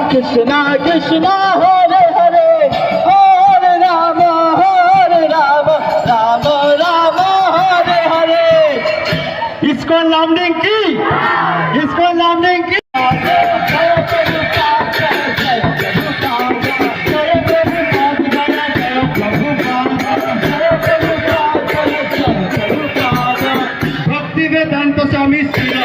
Krishna Krishna Hare Hare Hare Rama Rama Rama Hare Hare ISKCON নামদিং কি ইসকন নামদিং কি ভক্তি বেদান্ত স্বামী শ্রী